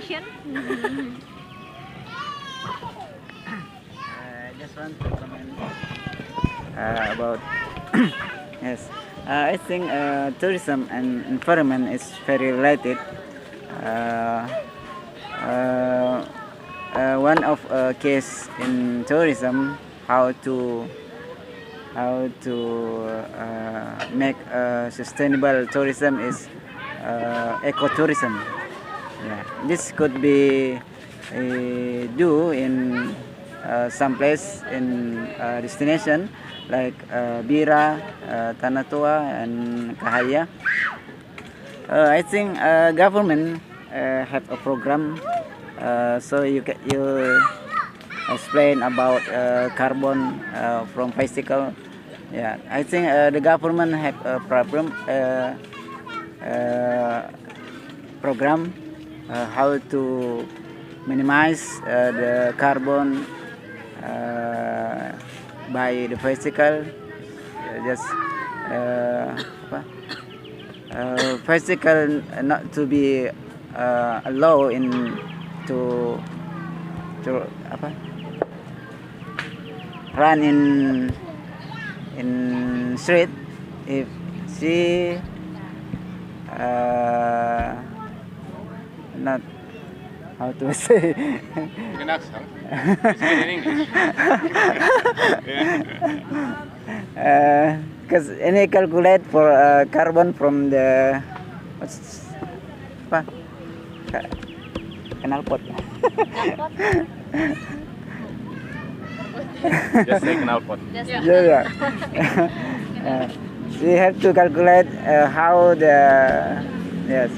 question. I just want to comment about yes. I think tourism and environment is very related. Uh, One of case in tourism, how to make sustainable tourism is ecotourism. Yeah, this could be do in some place in destination like Bira, Tanah Tua, and Kahaya. I think government have a program, so you explain about carbon from bicycle. Yeah, I think the government have a program how to minimize the carbon by the bicycle. Just apa, bicycle not to be allow in to apa, run in street if she not how to say. You can ask her. Explain in English. Because any calculate for carbon from the what's apa, knalpot. Just say knalpot. Yeah. We have to calculate how the yes.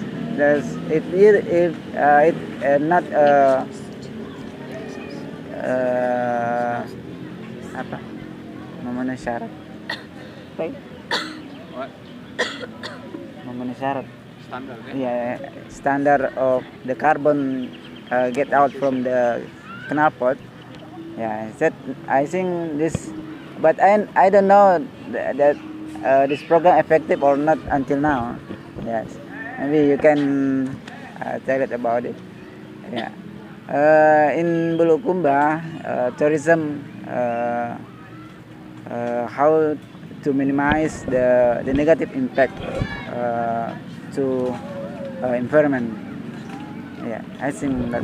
If it not apa, memenuhi syarat. What? Memenuhi syarat. Standard, eh? Yeah, standard of the carbon get out from the knalpot. Yeah, I think this, but I don't know that this program effective or not until now. Yes, maybe you can tell it about it. Yeah, in Bulukumba, tourism, how to minimize the negative impact to environment. Yeah, I think that.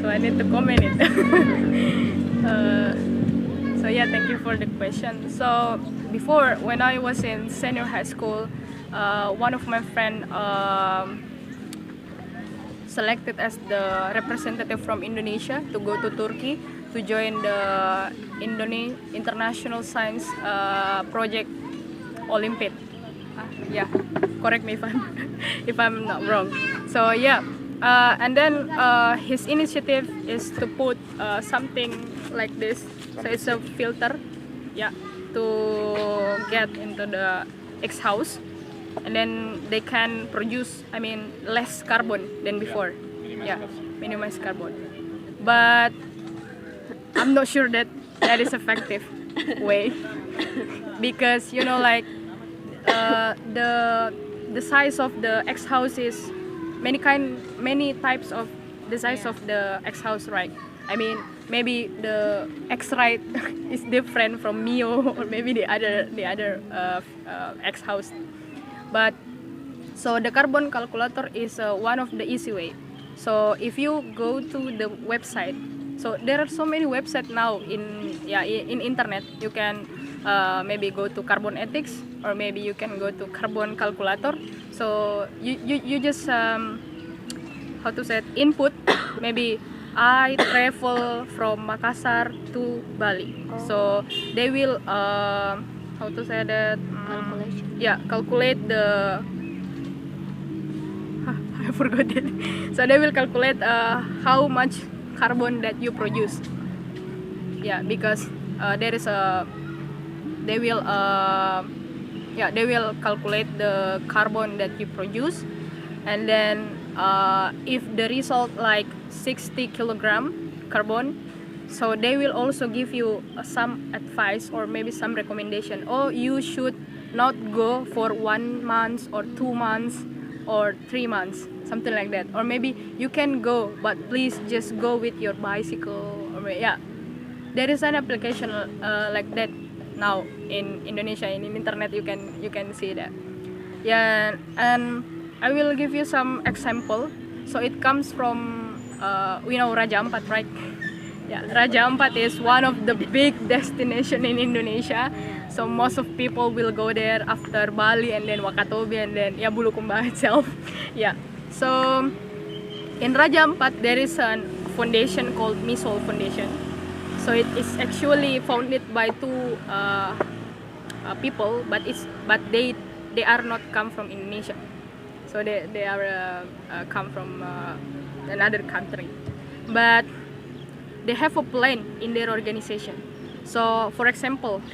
So I need to comment it. So yeah, thank you for the question. So before, when I was in senior high school, one of my friend selected as the representative from Indonesia to go to Turkey to join the International Science Project Olympiad. Yeah, correct me if I'm if I'm not wrong. So yeah, and then his initiative is to put something like this. So it's a filter, yeah, to get into the X house, and then they can produce, less carbon than before. Minimize carbon. But I'm not sure that is effective way, because the size of the X house is many types of the size of the X house, right? Maybe the X ride is different from Mio, or maybe the other X house. But so the carbon calculator is one of the easy way. So if you go to the website, so there are so many websites now in internet. You can maybe go to Carbon Ethics, or maybe you can go to Carbon Calculator. So you just how to say it, input maybe I travel from Makassar to Bali. So they will how to say that, calculate the I forgot it. So they will calculate how much carbon that you produce. Yeah, because there is a they will calculate the carbon that you produce, and then if the result like 60 kilogram carbon, So they will also give you some advice or maybe some recommendation. Oh, you should not go for 1 month or 2 months or 3 months, something like that. Or maybe you can go, but please just go with your bicycle. Or yeah, there is an application like that now in Indonesia. In internet you can see that. Yeah, and I will give you some example. So it comes from we know Raja Ampat, right? Yeah, Raja Ampat is one of the big destination in Indonesia. So most of people will go there after Bali and then Wakatobi and then Bulukumba itself. Yeah. So in Raja Ampat there is a foundation called Misol Foundation. So it is actually founded by two people, but they are not come from Indonesia. So they are come from another country, but they have a plan in their organization. So for example,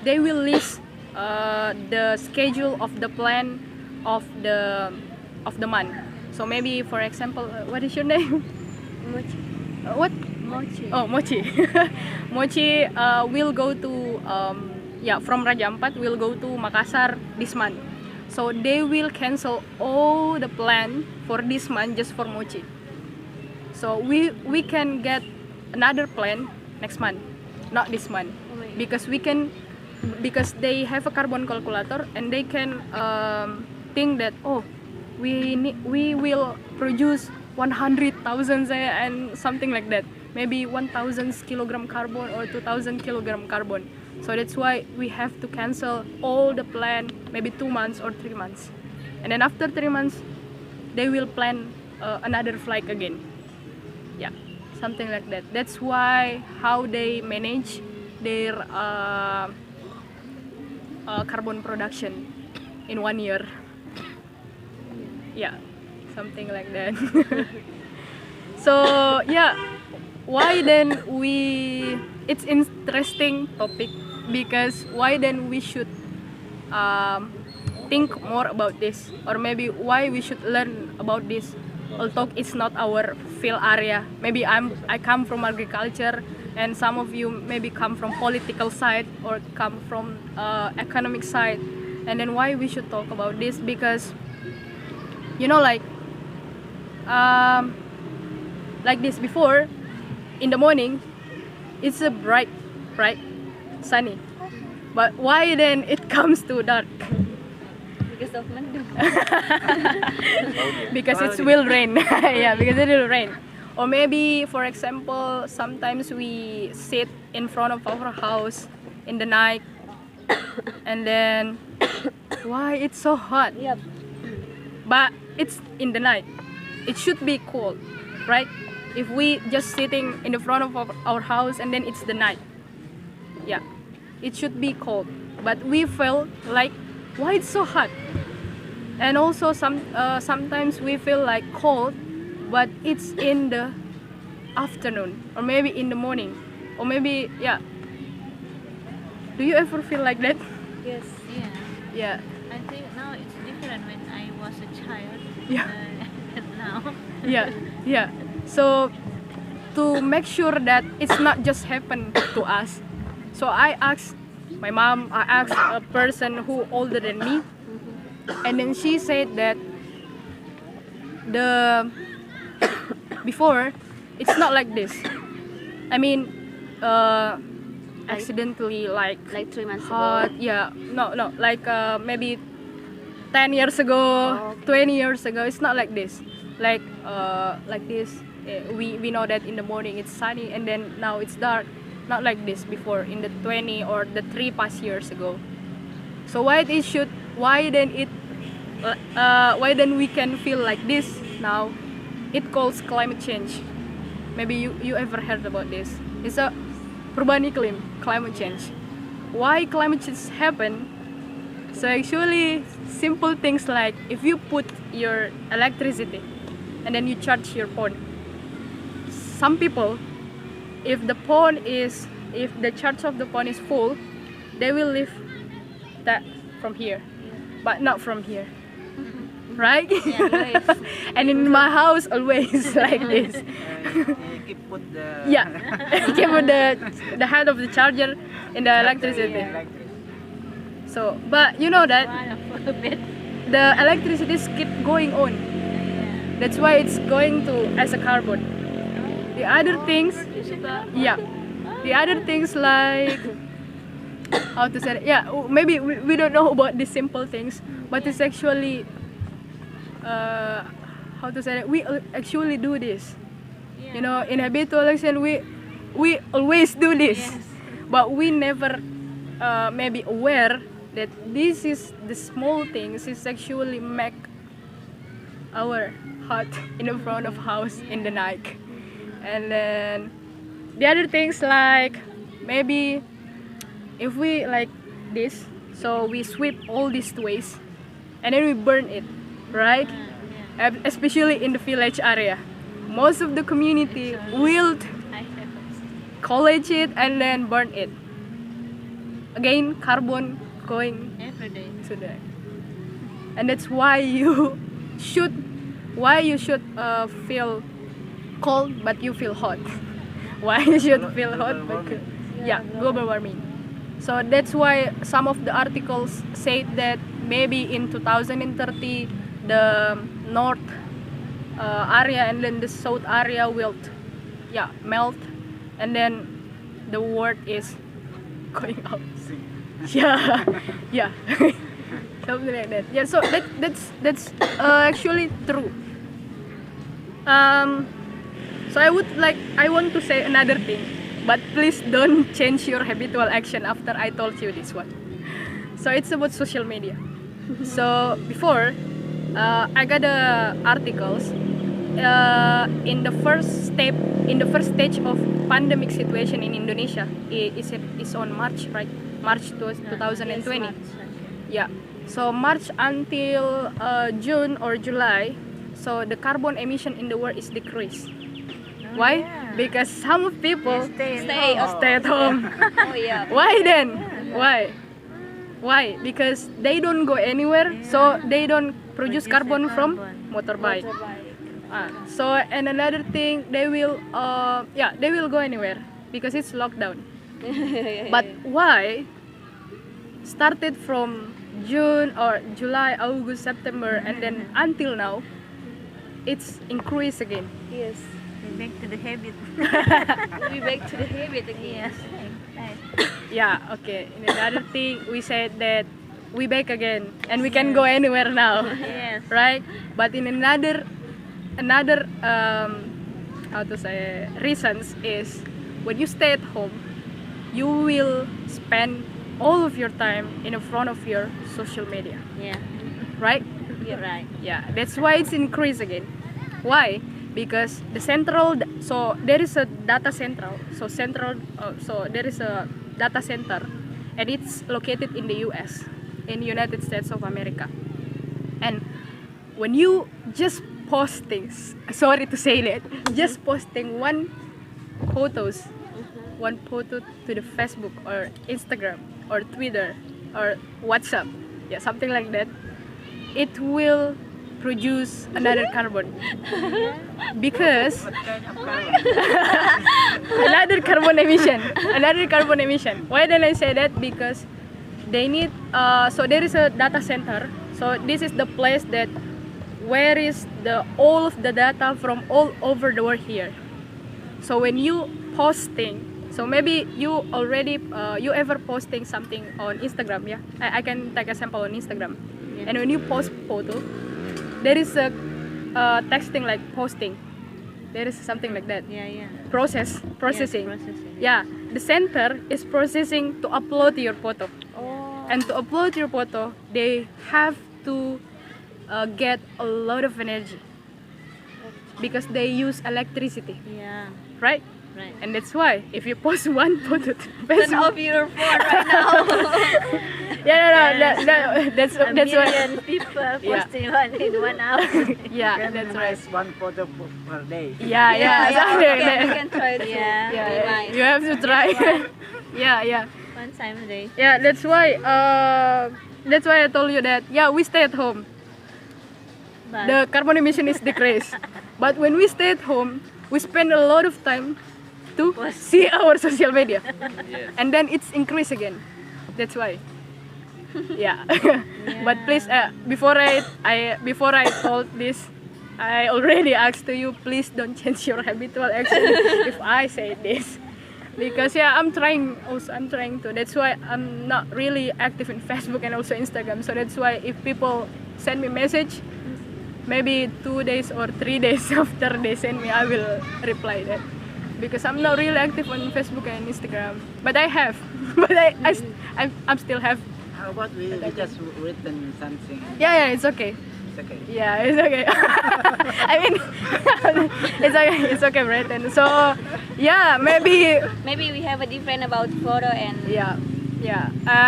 they will list the schedule of the plan of the month. So maybe for example, what is your name? Mochi. What? Mochi. Oh, Mochi. Mochi will go to from Raja Ampat will go to Makassar this month. So they will cancel all the plan for this month just for Mochi. So we can get another plan next month, not this month, because they have a carbon calculator and they can think that we will produce 100,000 and something like that, maybe 1,000 kilogram carbon or 2,000 kilogram carbon. So that's why we have to cancel all the plan, maybe 2 months or 3 months, and then after 3 months they will plan another flight again. Yeah, something like that. That's why how they manage their carbon production in 1 year. Yeah, something like that. So yeah, why then it's interesting topic, because why then we should think more about this, or maybe why we should learn about this, although it's not our field area. Maybe I come from agriculture, and some of you maybe come from political side or come from economic side. And then why we should talk about this, because like this before, in the morning it's a bright sunny, but why then it comes to dark? Because of mendung. Because it will rain. Yeah, because it will rain. Or maybe for example, sometimes we sit in front of our house in the night and then why it's so hot? Yep. But it's in the night, it should be cold, right? If we just sitting in the front of our house and then it's the night, yeah, it should be cold, but we feel like why it's so hot. And also sometimes we feel like cold, but it's in the afternoon or maybe in the morning, or maybe do you ever feel like that? Yes. Yeah, Yeah. I think now it's different when I was a child. Yeah. And now. Yeah. So to make sure that it's not just happen to us, so I asked my mom, I asked a person who older than me, and then she said that before it's not like this. I mean, accidentally like 3 months hot. ago. Yeah, no, like maybe 10 years ago, Oh, okay. 20 years ago. It's not like this. Like this. We know that in the morning it's sunny and then now it's dark. Not like this before in the 20 or the 3 past years ago. So why then we can feel like this now? It calls climate change. Maybe you ever heard about this? It's a perubahan iklim, climate change. Why climate change happen? So actually simple things like if you put your electricity and then you charge your phone. Some people, if the charge of the phone is full, they will leave that from here, but not from here. right? Yeah, always. And in my house always like this. Keep put the Yeah, keep the head of the charger in the electricity. So, but you know that One of a bit. the electricity keep going on. That's why it's going to as a carbon. The other things, yeah, the other things like how to say it? Yeah, maybe we don't know about these simple things, but it's actually how to say it? We actually do this. You know, in habitual action we always do this, but we never maybe aware that this is the small things is actually make our hut in the front of house in the night. And then the other things like maybe if we like this, so we sweep all these waste and then we burn it, right? Especially in the village area, most of the community will collect it and then burn it. Again, carbon going Every day. to the, and that's why you should feel cold but you feel hot. Why you should feel hot? Because, yeah, global warming. So that's why some of the articles say that maybe in 2030 the north area and then the south area will melt, and then the world is going out. Yeah, yeah. Something like that. Yeah, so that's actually true. So I want to say another thing, but please don't change your habitual action after I told you this one. So it's about social media. So before I got the articles in the first stage of pandemic situation in Indonesia is on March, right? March 2020. Yeah. So March until June or July, so the carbon emission in the world is decreased. Why? Because some people Stay stay at home. Oh yeah. Why then? Why? Because they don't go anywhere, so they don't produce carbon from motorbike. So and another thing, they will go anywhere because it's lockdown. But why? Started from June or July, August, September, and then until now, it's increased again. Yes. Back to the habit. We back to the habit again. Yes. Right. Yeah, okay. And another thing, we said that we back again and we can go anywhere now, Yes. right? But in another how to say reasons is when you stay at home, you will spend all of your time in front of your social media, Yeah. right? You're right. Yeah, that's why it's increased again. Why? Because so there is a data central. So there is a data center, and it's located in the U.S. in United States of America. And when you just post things, sorry to say that, just posting one photo to the Facebook or Instagram or Twitter or WhatsApp, yeah, something like that, it will produce another carbon because another carbon emission. Why did I say that? Because they need so there is a data center, so this is the place that where is all of the data from all over the world here. So when you posting, so maybe you already you ever posting something on Instagram, yeah, I can take a sample on Instagram. And when you post photo, there is a texting like posting. There is something like that. Yeah. Processing. Yes, processing. Yeah, the center is processing to upload your photo. Oh. And to upload your photo, they have to get a lot of energy because they use electricity, Yeah. right? Right. And that's why if you post one photo to Turn Facebook, off your phone right now. that's A why. million people posting one in 1 hour. Yeah, that's right. one photo per day. Yeah, something like We that. can try to. Yeah. Yeah, you have to try. yeah. One time a day. Yeah, that's why I told you that. Yeah, we stay at home. the carbon emission is decreased. But when we stay at home, we spend a lot of time to see our social media, and then it's increased again. That's why. Yeah. But please, before I told this, I already asked to you, please don't change your habitual action if I say this. Because I'm trying to. That's why I'm not really active in Facebook and also Instagram. So that's why if people send me message, maybe 2 days or 3 days after they send me, I will reply that. Because I'm not really active on Facebook and Instagram. But I have. But I'm still have. How about we just written something? Yeah, it's okay. It's okay. Yeah, it's okay. I mean, it's okay, Bretton. So, yeah, maybe, Maybe we have a different about photo and yeah.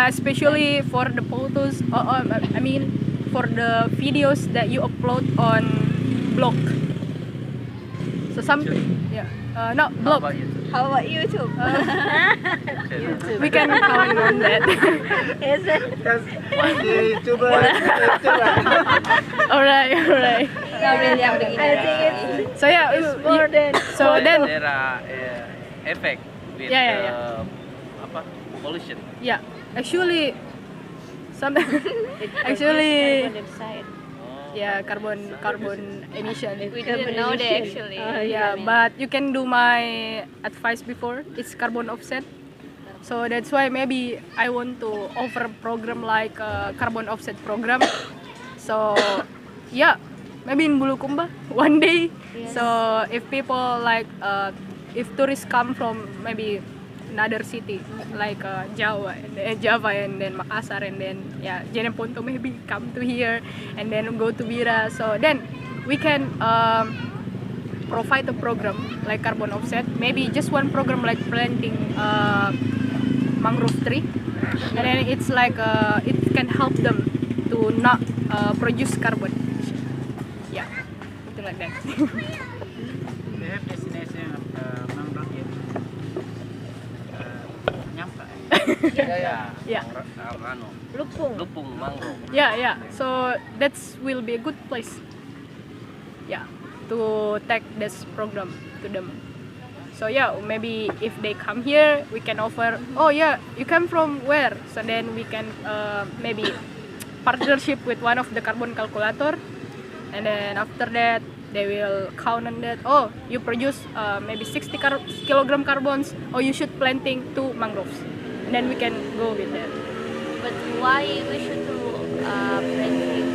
Especially for the photos, I mean, for the videos that you upload on blog. So yeah, no blog. how about YouTube? We can count on that. Is it? Because one day YouTuber. Alright. Not really, I'm beginner. I think it's So yeah, more than. so then there are effect with Yeah. apa pollution. yeah, actually, actually. Yeah, carbon emission. We didn't know that actually. Yeah, but you can do my advice before. It's carbon offset. So that's why maybe I want to offer a program like a carbon offset program. So yeah, maybe in Bulukumba one day. Yes. So if people like, if tourists come from maybe another city like Java and then Makassar and then Jeneponto maybe come to here and then go to Bira, so then we can provide a program like carbon offset, maybe just one program like planting mangrove tree, and then it's like it can help them to not produce carbon, something like that. They have destination of mangrove yet? Nyampa. Yeah. Lupung mangrove. Yeah. So that will be a good place. Yeah, to take this program to them. So yeah, maybe if they come here, we can offer. Oh yeah, you come from where? So then we can maybe partnership with one of the carbon calculator, and then after that they will count on that. Oh, you produce maybe 60 kilogram carbons. Oh, you should planting 2 mangroves, and then we can go with that. But why we should do planting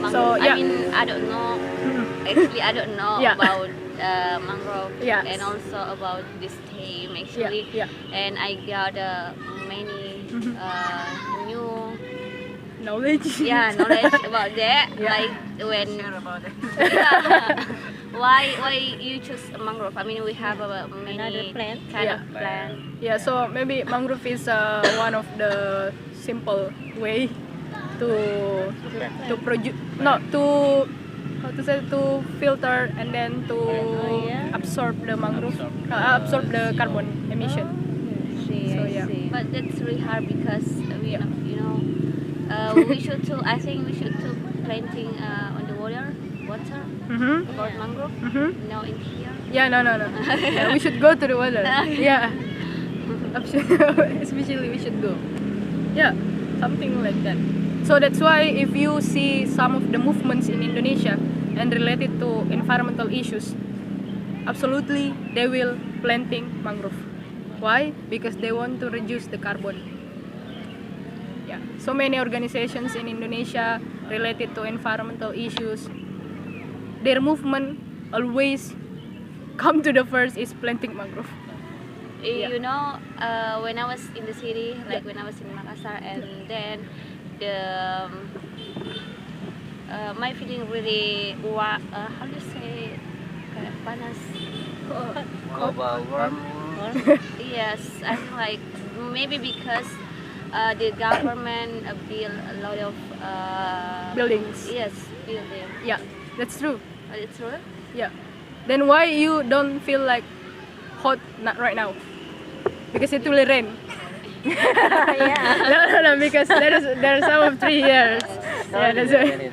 mangrove? So, yeah. I mean, I don't know. Actually, I don't know Yeah. about mangrove Yes. and also about this theme actually. Yeah. And I got many new Knowledge. knowledge about that. Yeah. Like when Share about it. why you choose mangrove? I mean, we have many Another plant. kind Yeah. of plant. Yeah, so maybe mangrove is one of the simple way to produce, to filter and then to absorb the mangrove, absorb the carbon emission. So, yeah. But that's really hard because we we should do. I think we should do planting on the water about mangrove. No, in here. Yeah, no. Yeah, we should go to the water. Yeah, especially we should go. Yeah, something like that. So that's why if you see some of the movements in Indonesia and related to environmental issues, absolutely they will planting mangrove. Why? Because they want to reduce the carbon. Yeah, so many organizations in Indonesia related to environmental issues, their movement always come to the first is planting mangrove. Yeah. You know, when I was in the city, like when I was in Makassar, and then my feeling really how do you say kayak panas. Global warm. Yes, I think like maybe because the government build a lot of Buildings. Yes, building. Yeah, that's true. It's true. Yeah. Then why you don't feel like hot not right now? Because it will rain. No, because there are some of 3 years. Yeah, that's why.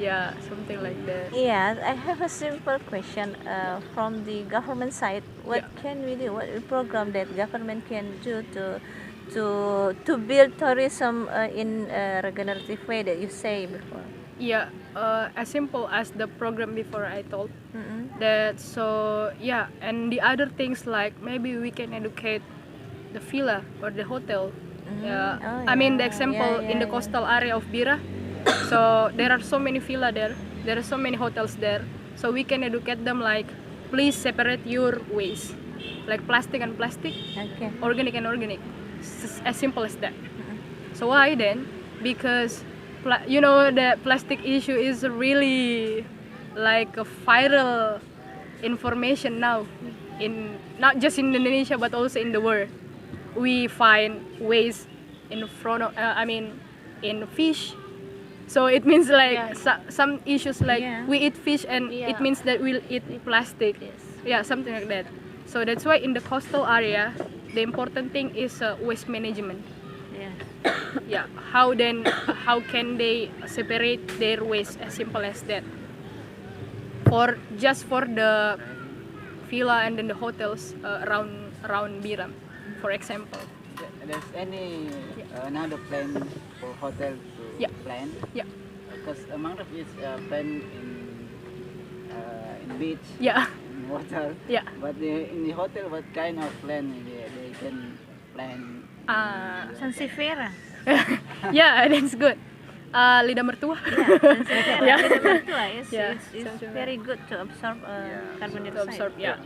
Yeah, something like that. Yeah, I have a simple question from the government side. What Yeah. can we do? What program that government can do to build tourism in a regenerative way that you say before? Yeah, as simple as the program before I told. Mm-mm. That so yeah, and the other things like maybe we can educate the villa or the hotel. Yeah, Oh, I mean the yeah, example yeah, in the yeah. coastal area of Bira. So there are so many villa there. There are so many hotels there. So we can educate them like, please separate your waste, like plastic and plastic, Okay. organic and organic. As simple as that. So why then? Because you know the plastic issue is really like a viral information now, in not just in Indonesia but also in the world. We find waste in front of in fish. So it means like some issues like Yeah. we eat fish and it Yeah. means that we'll eat plastic. Yes. Yeah, something like that. So that's why in the coastal area, the important thing is waste management. Yeah. Yeah, how can they separate their waste, as simple as that. For just for the villa and then the hotels around Biram, for example. There's any another plan for hotel to Yeah. plan? Yeah. Because mangrove is plan in beach, Yeah. in water. Yeah. But in the hotel, what kind of plan they can plan? Sansevieria. Yeah, that's good. Lidah mertua. Sansevieria. Is Yeah, is Sansevieria. very good to absorb carbon To dioxide. absorb, yeah.